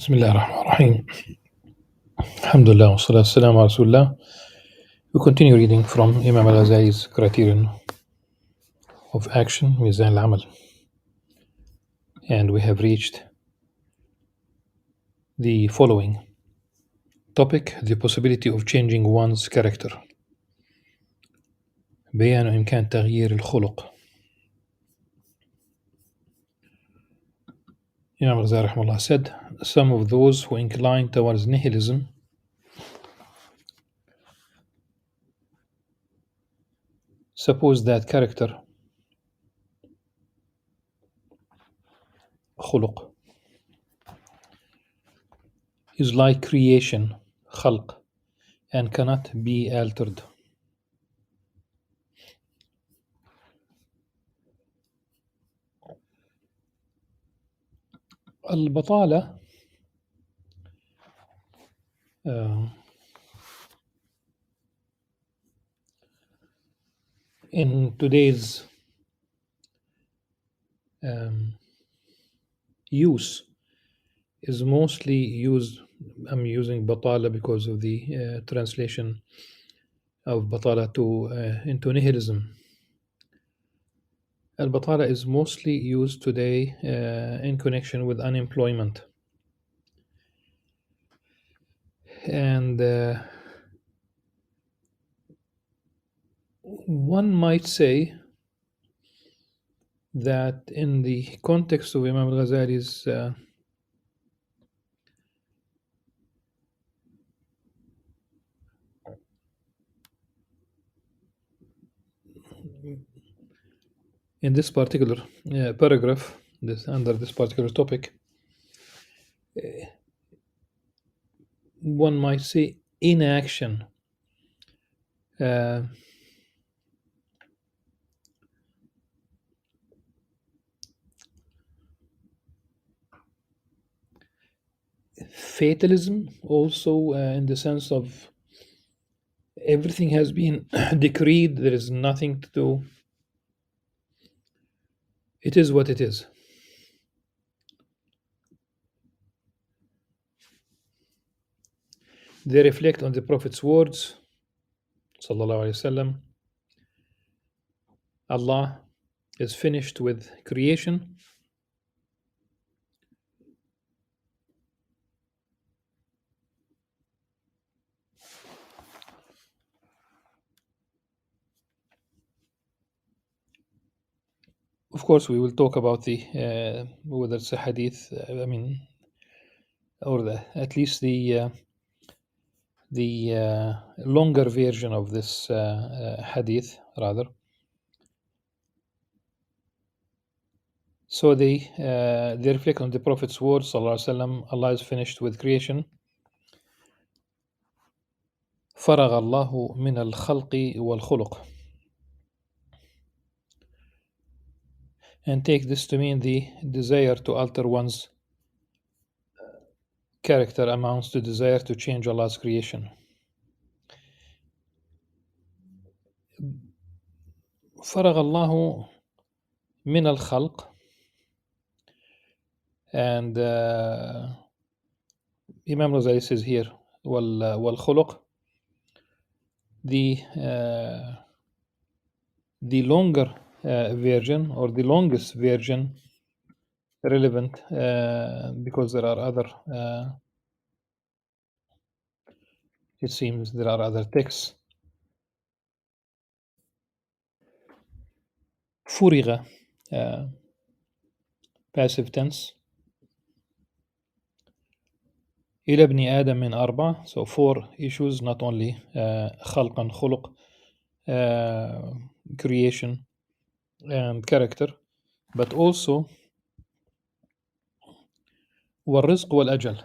Bismillah ar-Rahman ar-Rahim. Alhamdulillah wa salatu wassalamu ala Rasulullah. We continue reading from Imam Al-Ghazali's Criterion of Action, Mizan al-Amal. And we have reached the following topic: the possibility of changing one's character. بيان إمكان تغيير الخلق. Imam Al-Ghazali rahimahullah said, some of those who incline towards nihilism suppose that character, خلق, is like creation, خلق, and cannot be altered. البطالة in today's use is mostly used. I'm using batala because of the translation of batala to into nihilism. Al-batala is mostly used today in connection with unemployment, and one might say that in the context of Imam Al-Ghazali's in this particular paragraph, under this particular topic, one might say inaction fatalism also, in the sense of everything has been decreed, there is nothing to do, it is what it is. They reflect on the Prophet's words, sallallahu alaihi wasallam, Allah is finished with creation, of course we will talk about the whether it's a hadith, or at least the longer version of this hadith, rather. So they reflect on the Prophet's words, sallallahu alaihi wasallam, Allah is finished with creation. فرغ الله من الخلق والخلق. And take this to mean the desire to alter one's character amounts to desire to change Allah's creation. فرغ الله من الخلق, and Imam Ghazali says here والخلق, the longer version, or the longest version relevant, because there are other it seems there are other texts. فرغ, passive tense. إلى ابن آدم من أربع, so 4 issues, not only خلقا, خلق, creation and character, but also والرزق والأجل.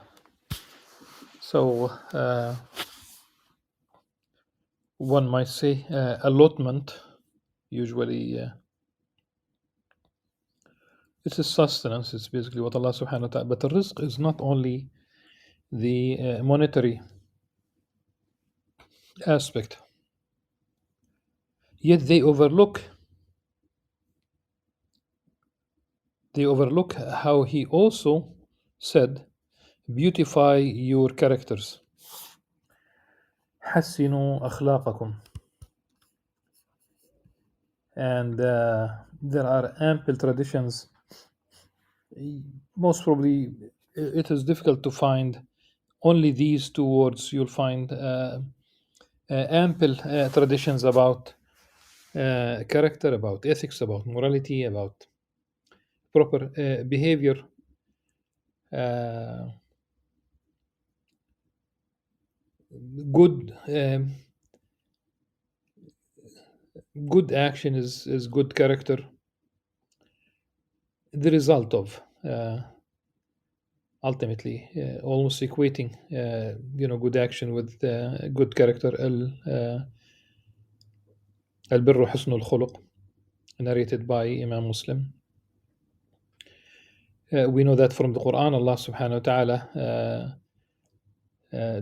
So one might say allotment, usually it's a sustenance, it's basically what Allah subhanahu wa ta'ala, but the rizq is not only the monetary aspect, yet they overlook how he also said beautify your characters. حسنوا أخلاقكم. And there are ample traditions. Most probably, it is difficult to find only these two words. You'll find ample traditions about character, about ethics, about morality, about proper behavior. Good good action is good character. The result of ultimately almost equating good action with good character. البر حسن الخلق, narrated by Imam Muslim. We know that from the Quran, Allah subhanahu wa ta'ala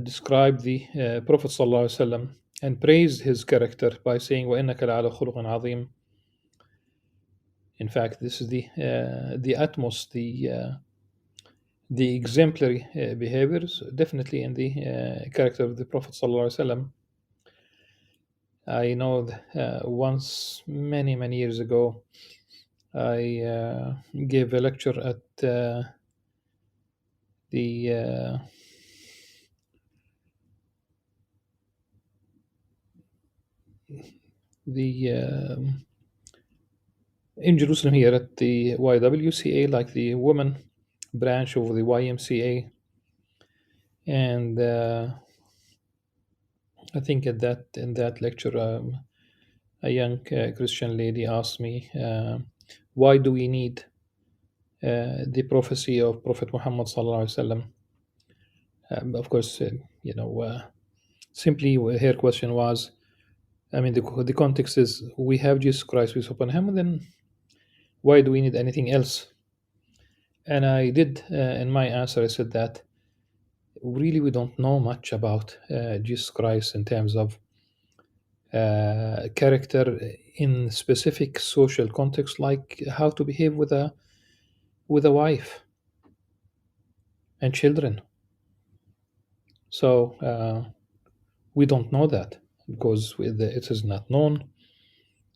described the Prophet sallallahu alaihi wasallam and praised his character by saying وَإِنَّكَ لَعَلَى خُلُقٍ عَظِيمٍ. In fact, this is the utmost, the exemplary behaviors, definitely in the character of the Prophet sallallahu alaihi wasallam. I know once, many years ago, I gave a lecture at the in Jerusalem here at the YWCA, like the women branch of the YMCA, and I think in that lecture, a young Christian lady asked me, why do we need the prophecy of Prophet Muhammad sallallahu alaihi wasallam? Of course, simply her question was, I mean, the context is we have Jesus Christ, peace upon him, and then why do we need anything else? And I did, in my answer, I said that really we don't know much about Jesus Christ in terms of character in specific social context, like how to behave with a wife and children. So we don't know that because it is not known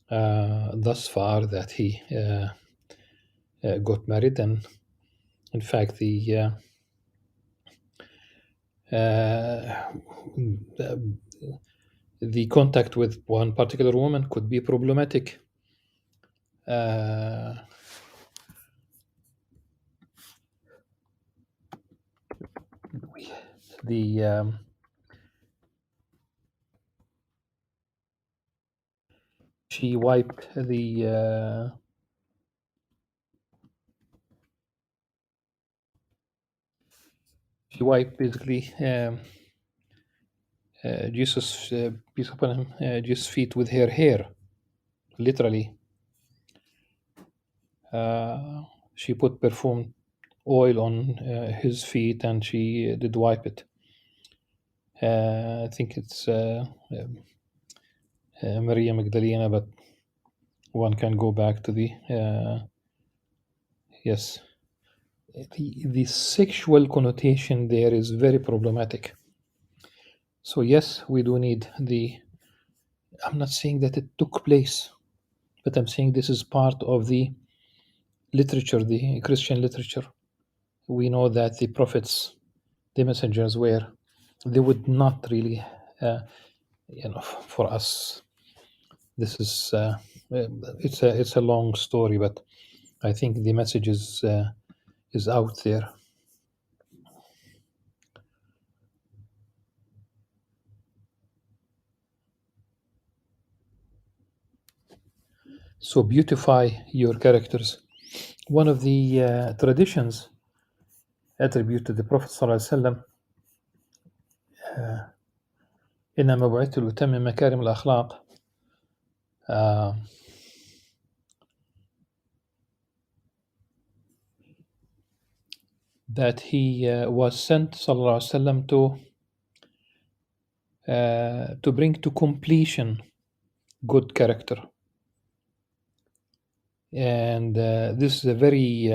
thus far that he got married. And in fact, the contact with one particular woman could be problematic. She wiped basically Jesus, peace upon him, Jesus' feet with her hair, literally. She put perfume oil on his feet and she did wipe it. I think it's Maria Magdalena, but one can go back to the yes. The sexual connotation there is very problematic. So yes, we do need I'm not saying that it took place, but I'm saying this is part of the literature, the Christian literature. We know that the prophets, the messengers they would not really, for us, this is, it's a long story, but I think the message is out there. So beautify your characters. One of the traditions attributed to the Prophet ﷺ, إنما بعثت لأتمم مكارم الأخلاق, that he was sent sallallahu alaihi wasallam to bring to completion good character. And this is a very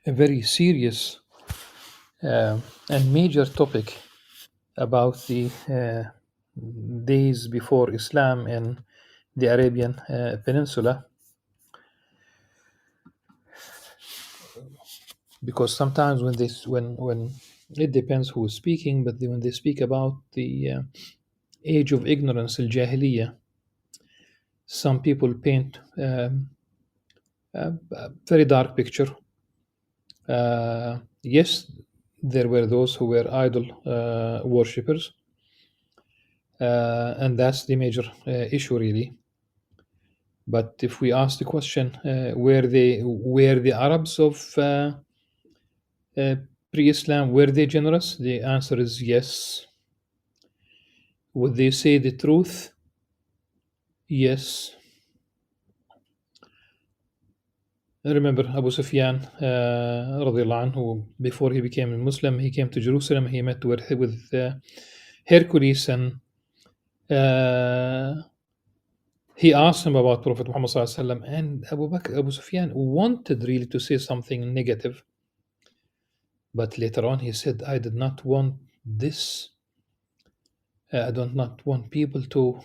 a very serious and major topic about the days before Islam in the Arabian Peninsula, because sometimes when it depends who is speaking, but when they speak about the age of ignorance, al-Jahiliyyah, some people paint a very dark picture. Yes, there were those who were idol worshippers, and that's the major issue, really. But if we ask the question, were the Arabs of pre-Islam, were they generous? The answer is yes. Would they say the truth? Yes. I remember Abu Sufyan, radiallahu anhu, before he became a Muslim, he came to Jerusalem. He met with Hercules, and he asked him about Prophet Muhammad sallallahu alaihi wasallam, and Abu Sufyan wanted really to say something negative, but later on he said, "I did not want this. I do not want people to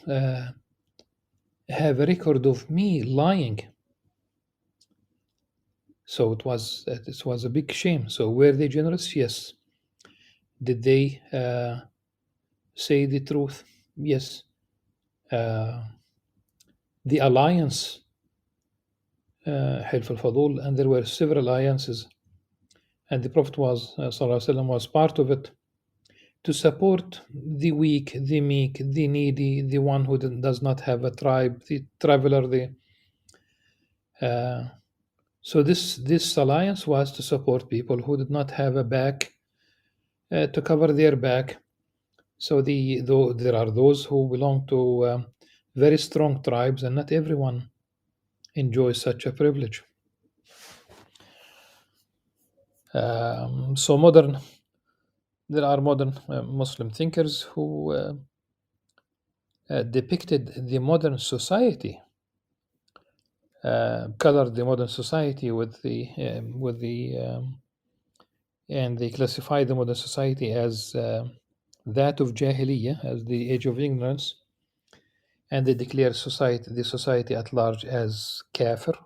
have a record of me lying." So it was a big shame. So were they generous? Yes. Did they say the truth? Yes. The alliance, Hilf al-Fadul, and there were several alliances, and the Prophet was sallallahu alaihi wasallam was part of it, to support the weak, the meek, the needy, the one who does not have a tribe, the traveler. So this alliance was to support people who did not have a back to cover their back. So though there are those who belong to very strong tribes, and not everyone enjoys such a privilege. So there are modern Muslim thinkers who depicted the modern society, colored the modern society and they classify the modern society as that of Jahiliyyah, as the age of ignorance, and they declare the society at large as kafir,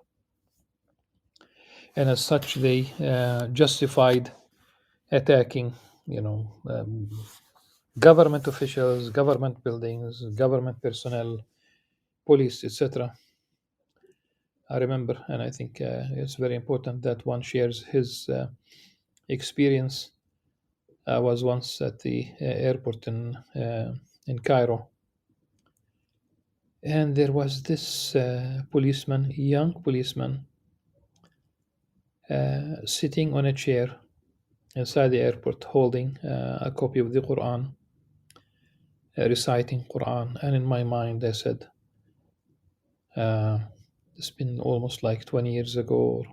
and as such they justified attacking, government officials, government buildings, government personnel, police, etc. I remember, and I think it's very important that one shares his experience. I was once at the airport in Cairo, and there was this policeman, young policeman, sitting on a chair inside the airport, holding a copy of the Quran, reciting Quran. And in my mind, I said, it's been almost like 20 years ago.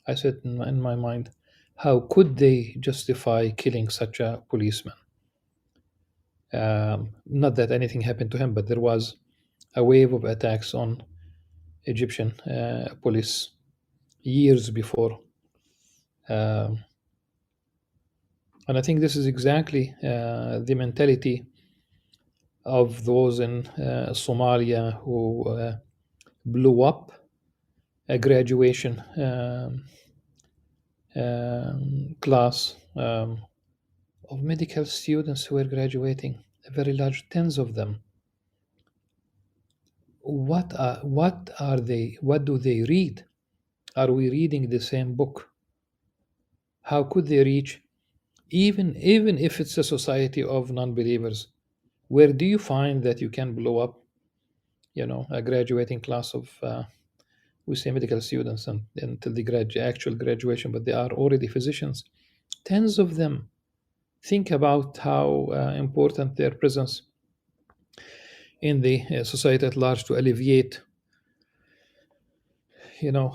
I said in my mind, how could they justify killing such a policeman? Not that anything happened to him, but there was a wave of attacks on Egyptian police years before. And I think this is exactly the mentality of those in Somalia who blew up a graduation class of medical students who were graduating, a very large, tens of them. What are they? What do they read? Are we reading the same book? How could they reach, even if it's a society of non-believers? Where do you find that you can blow up, a graduating class of we say medical students until the actual graduation, but they are already physicians, tens of them. Think about how important their presence in the society at large to alleviate, the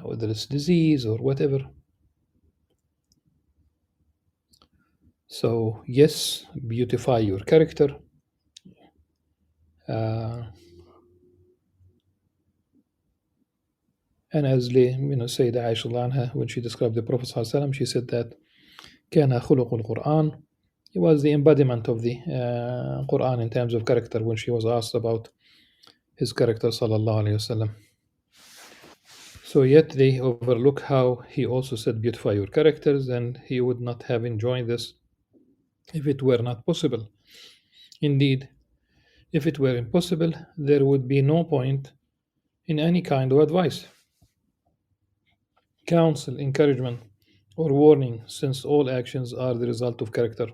whether it's disease or whatever. So yes, beautify your character. And as Sayyidah Aisha anha, when she described the Prophet ﷺ, she said that كان خلق القرآن. He was the embodiment of the Quran in terms of character when she was asked about his character sallallahu alayhi wasallam. So yet they overlook how he also said beautify your characters, and he would not have enjoyed this if it were not possible. Indeed, if it were impossible, there would be no point in any kind of advice, counsel, encouragement, or warning, since all actions are the result of character,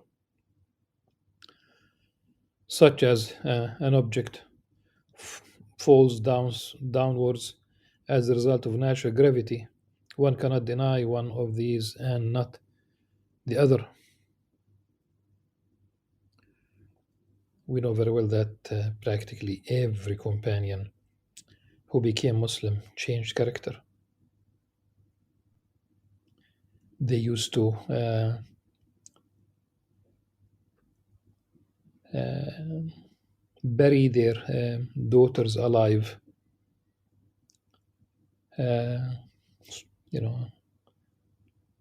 such as an object falls downwards as a result of natural gravity. One cannot deny one of these and not the other. We know very well that practically every companion who became Muslim changed character. They used to bury their daughters alive, uh, you know,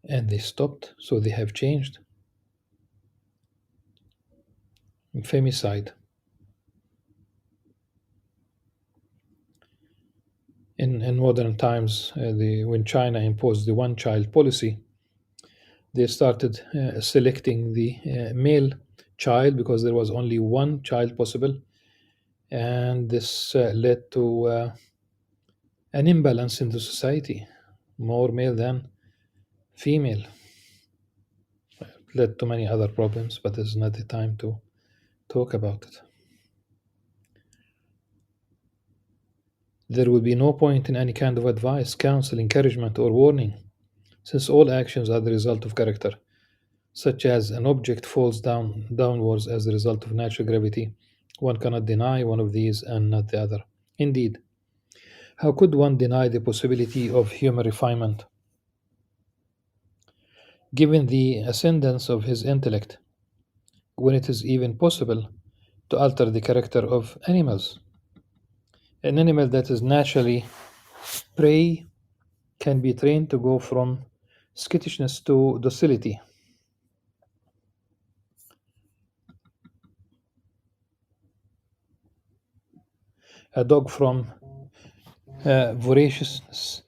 and they stopped, so they have changed. Femicide. In modern times, when China imposed the one-child policy, they started selecting the male child because there was only one child possible, and this led to an imbalance in the society, more male than female. It led to many other problems, but this is not the time to talk about it. There will be no point in any kind of advice, counsel, encouragement, or warning, since all actions are the result of character, such as an object falls downwards as a result of natural gravity. One cannot deny one of these and not the other. Indeed, how could one deny the possibility of human refinement, given the ascendance of his intellect, when it is even possible to alter the character of animals? An animal that is naturally prey can be trained to go from skittishness to docility. A dog from voraciousness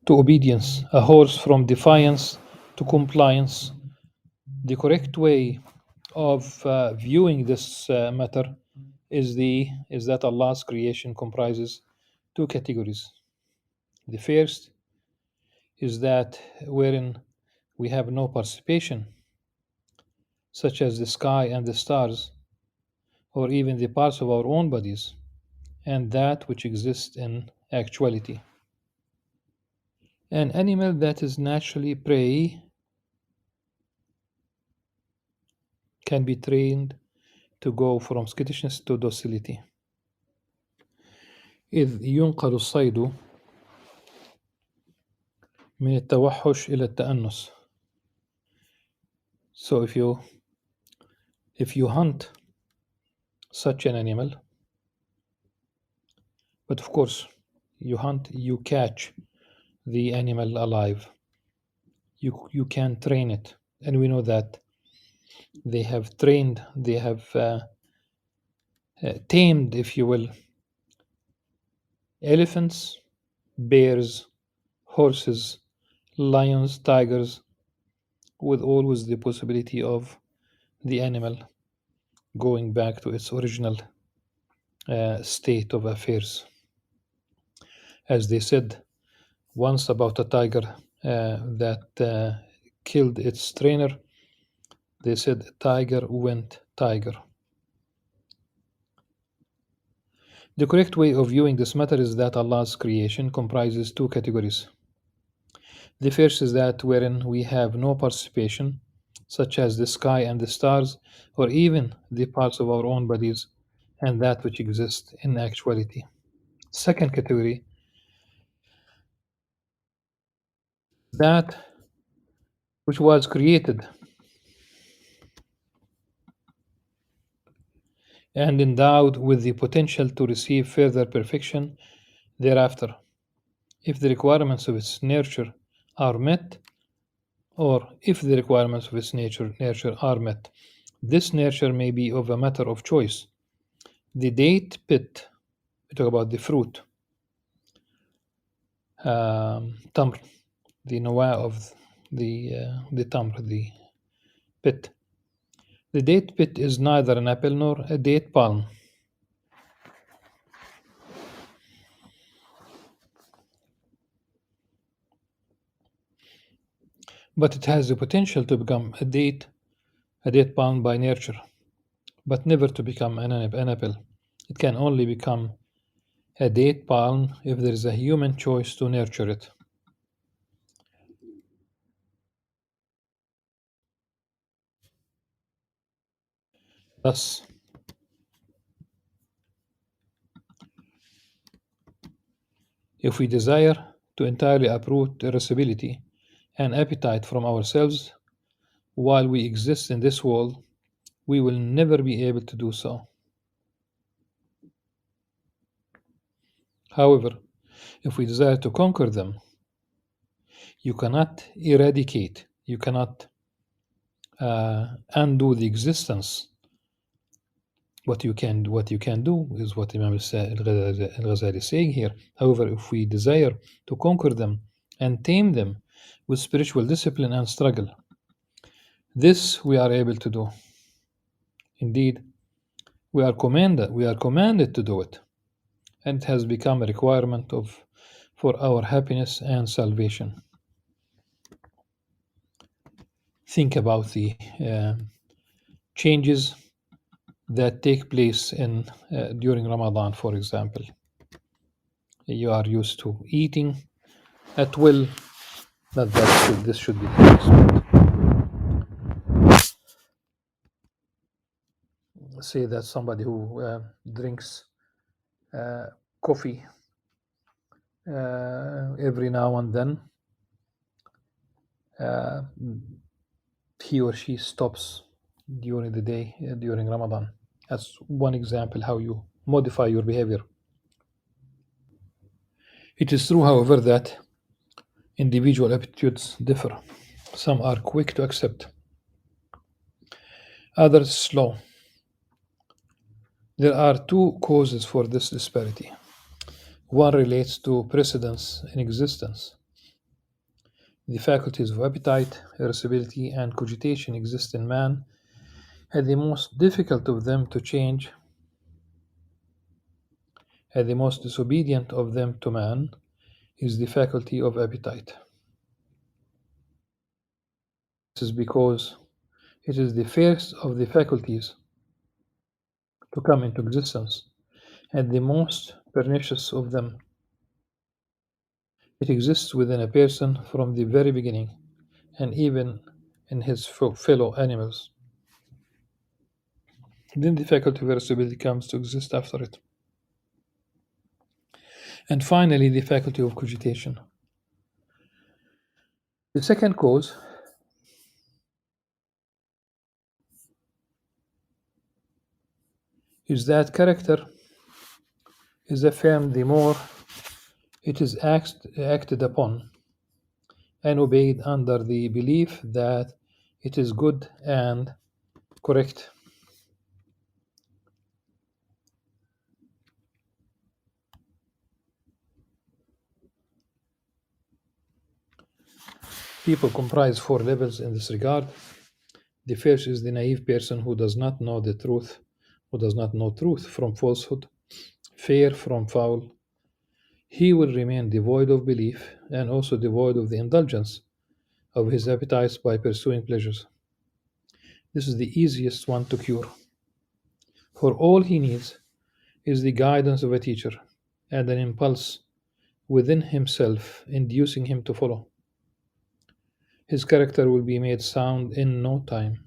to obedience, a horse from defiance to compliance. The correct way of viewing this matter is that Allah's creation comprises two categories. The first is that wherein we have no participation, such as the sky and the stars, or even the parts of our own bodies, and that which exists in actuality. An animal that is naturally prey can be trained to go from skittishness to docility. إذ ينقل الصيد من التوحش إلى التأنس. So if you hunt such an animal, but of course you catch the animal alive. You can train it, and we know that they have tamed, if you will, elephants, bears, horses, lions, tigers, with always the possibility of the animal going back to its original state of affairs. As they said once about a tiger that killed its trainer, they said, tiger went tiger. The correct way of viewing this matter is that Allah's creation comprises two categories. The first is that wherein we have no participation, such as the sky and the stars, or even the parts of our own bodies, and that which exists in actuality. Second category, that which was created and endowed with the potential to receive further perfection thereafter, if the requirements of its nurture are met, or if the requirements of its nurture are met. This nurture may be of a matter of choice. The date pit, we talk about the fruit, tamr, the noa of the tamr, the pit. The date pit is neither an apple nor a date palm, but it has the potential to become a date palm by nurture, but never to become an apple. It can only become a date palm if there is a human choice to nurture it. Thus, if we desire to entirely uproot irascibility and appetite from ourselves while we exist in this world, we will never be able to do so. However, if we desire to conquer them, you cannot eradicate, you cannot undo the existence. What you can do is what Imam Al-Ghazali is saying here. However, if we desire to conquer them and tame them with spiritual discipline and struggle, this we are able to do. Indeed, we are commanded to do it, and it has become a requirement for our happiness and salvation. Think about the changes that take place in during Ramadan, for example. You are used to eating at will. Not that this should be the case. But say that somebody who drinks uh, coffee every now and then, uh, he or she stops during the day during Ramadan. That's one example how you modify your behavior. It is true, however, that individual aptitudes differ. Some are quick to accept, others slow. There are two causes for this disparity. One relates to precedence in existence. The faculties of appetite, irascibility, and cogitation exist in man, and the most difficult of them to change, and the most disobedient of them to man, is the faculty of appetite. This is because it is the first of the faculties to come into existence, and the most pernicious of them. It exists within a person from the very beginning, and even in his fellow animals. Then the faculty of irascibility comes to exist after it. And finally, the faculty of cogitation. The second cause is that character is affirmed the more it is acted upon and obeyed under the belief that it is good and correct. People comprise four levels in this regard. The first is the naive person who does not know the truth, who does not know truth from falsehood, fair from foul. He will remain devoid of belief and also devoid of the indulgence of his appetites by pursuing pleasures. This is the easiest one to cure, for all he needs is the guidance of a teacher and an impulse within himself inducing him to follow. His character will be made sound in no time.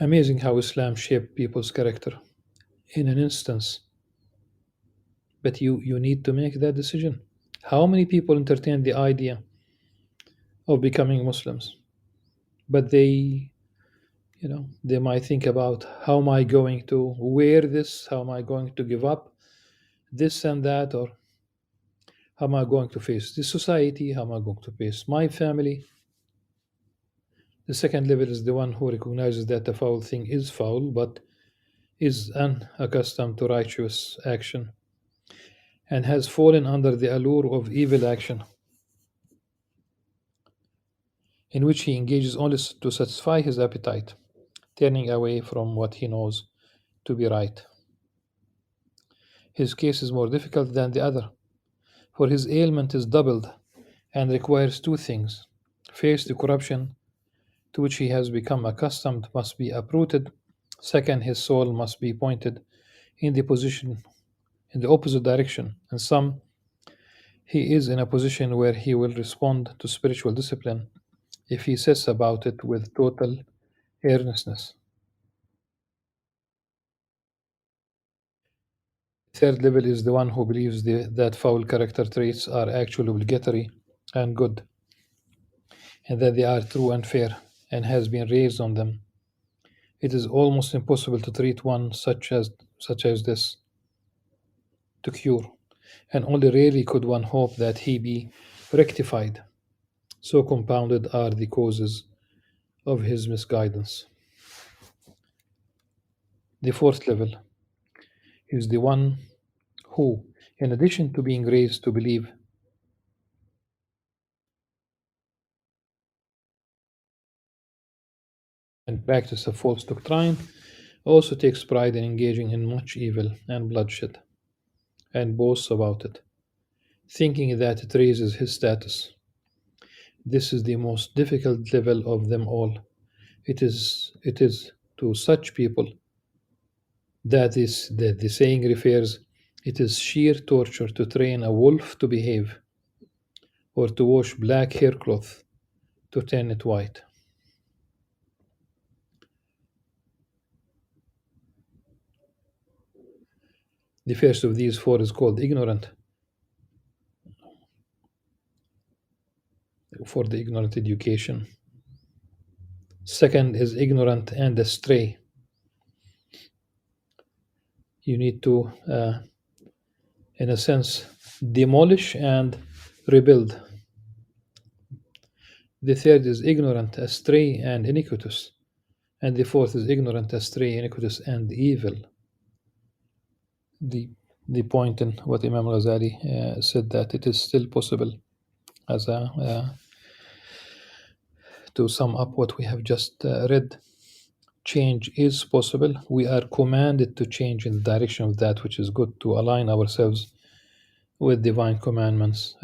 Amazing how Islam shaped people's character in an instance. But you need to make that decision. How many people entertain the idea of becoming Muslims? but they might think about, how am I going to wear this? How am I going to give up this and that? Or how am I going to face the society? How am I going to face my family? The second level is the one who recognizes that the foul thing is foul, but is unaccustomed to righteous action and has fallen under the allure of evil action, in which he engages only to satisfy his appetite, turning away from what he knows to be right. His case is more difficult than the other, for his ailment is doubled and requires two things. First, the corruption to which he has become accustomed must be uprooted. Second, his soul must be pointed in the opposite direction. In sum, he is in a position where he will respond to spiritual discipline if he sets about it with total earnestness. Third level is the one who believes that foul character traits are actually obligatory and good, and that they are true and fair, and has been raised on them. It is almost impossible to treat one such as this to cure, and only rarely could one hope that he be rectified. So compounded are the causes of his misguidance. The fourth level is the one who, in addition to being raised to believe and practice a false doctrine, also takes pride in engaging in much evil and bloodshed, and boasts about it, thinking that it raises his status. This is the most difficult level of them all. It is to such people that the saying refers. It is sheer torture to train a wolf to behave, or to wash black haircloth to turn it white. The first of these four is called ignorant, for the ignorant education. Second is ignorant and astray. You need to, in a sense, demolish and rebuild. The third is ignorant, astray, and iniquitous. And the fourth is ignorant, astray, iniquitous, and evil. The, the point in what Imam Al-Ghazali said, that it is still possible, as to sum up what we have just read, change is possible. We are commanded to change in the direction of that which is good, to align ourselves with divine commandments,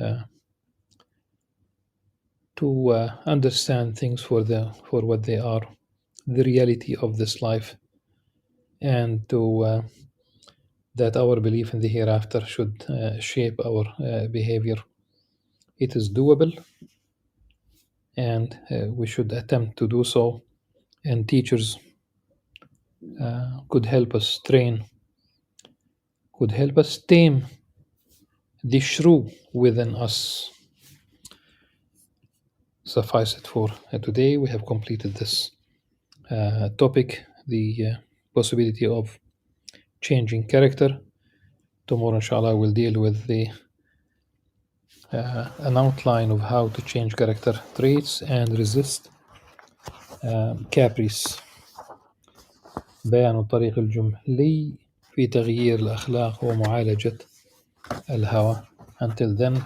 to understand things for what they are, the reality of this life, and to that our belief in the hereafter should shape our behavior. It is doable, and we should attempt to do so. And teachers could help us train, could help us tame the shrew within us. Suffice it for today. We have completed this topic, the possibility of changing character. Tomorrow, inshallah, we'll deal with an outline of how to change character traits and resist caprice. بيان الطريق الجملي في تغيير الأخلاق ومعالجة الهوى. Until then,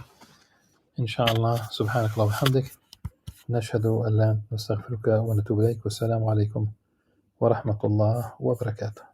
inshallah, سبحانك اللهم وبحمدك نشهد أن لا نستغفرك ونتوب إليك. والسلام عليكم ورحمة الله وبركاته.